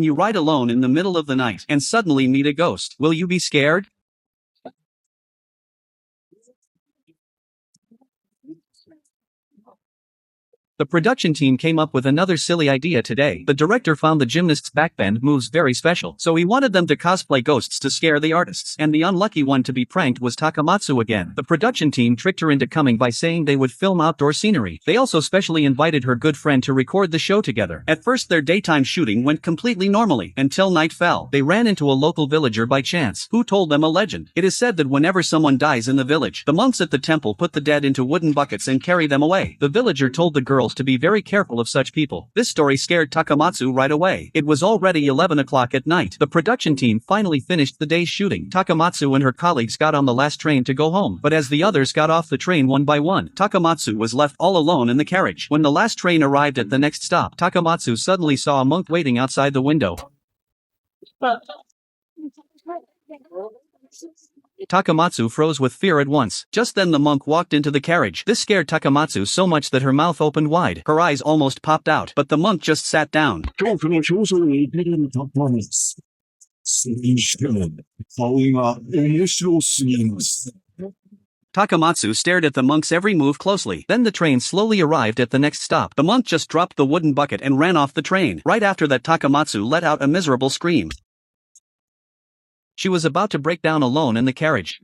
You ride alone in the middle of the night and suddenly meet a ghost. Will you be scared? The production team came up with another silly idea today. The director found the gymnasts' backbend moves very special, so he wanted them to cosplay ghosts to scare the artists. And the unlucky one to be pranked was Takamatsu again. The production team tricked her into coming by saying they would film outdoor scenery. They also specially invited her good friend to record the show together. At first their daytime shooting went completely normally, until night fell. They ran into a local villager by chance, who told them a legend. It is said that whenever someone dies in the village, the monks at the temple put the dead into wooden buckets and carry them away. The villager told the girls to be very careful of such people. This story scared Takamatsu right away. It was already 11 o'clock at night. The production team finally finished the day's shooting. Takamatsu and her colleagues got on the last train to go home, but as the others got off the train one by one, Takamatsu was left all alone in the carriage. When the last train arrived at the next stop, Takamatsu suddenly saw a monk waiting outside the window. Takamatsu froze with fear at once. Just then the monk walked into the carriage. This scared Takamatsu so much that her mouth opened wide. Her eyes almost popped out, but the monk just sat down. Takamatsu stared at the monk's every move closely. Then the train slowly arrived at the next stop. The monk just dropped the wooden bucket and ran off the train. Right after that, Takamatsu let out a miserable scream. She was about to break down alone in the carriage.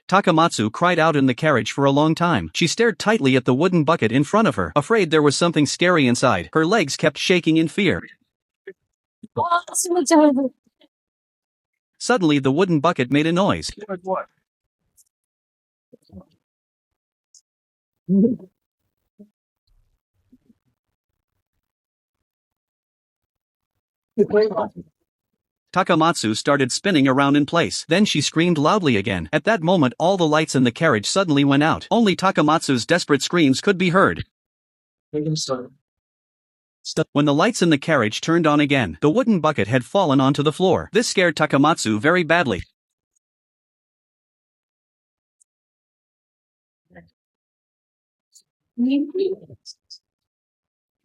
Takamatsu cried out in the carriage for a long time. She stared tightly at the wooden bucket in front of her, afraid there was something scary inside. Her legs kept shaking in fear. Suddenly the wooden bucket made a noise. Takamatsu started spinning around in place. Then she screamed loudly again. At that moment all the lights in the carriage suddenly went out. Only Takamatsu's desperate screams could be heard. When the lights in the carriage turned on again, the wooden bucket had fallen onto the floor. This scared Takamatsu very badly.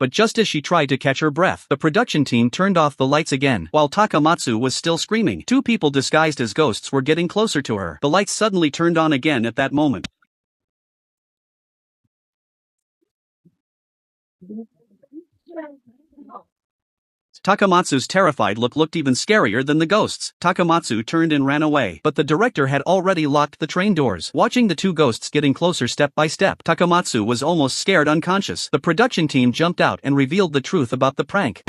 But just as she tried to catch her breath, the production team turned off the lights again. While Takamatsu was still screaming, two people disguised as ghosts were getting closer to her. The lights suddenly turned on again at that moment. Takamatsu's terrified look looked even scarier than the ghosts. Takamatsu turned and ran away, but the director had already locked the train doors. Watching the two ghosts getting closer step by step, Takamatsu was almost scared unconscious. The production team jumped out and revealed the truth about the prank.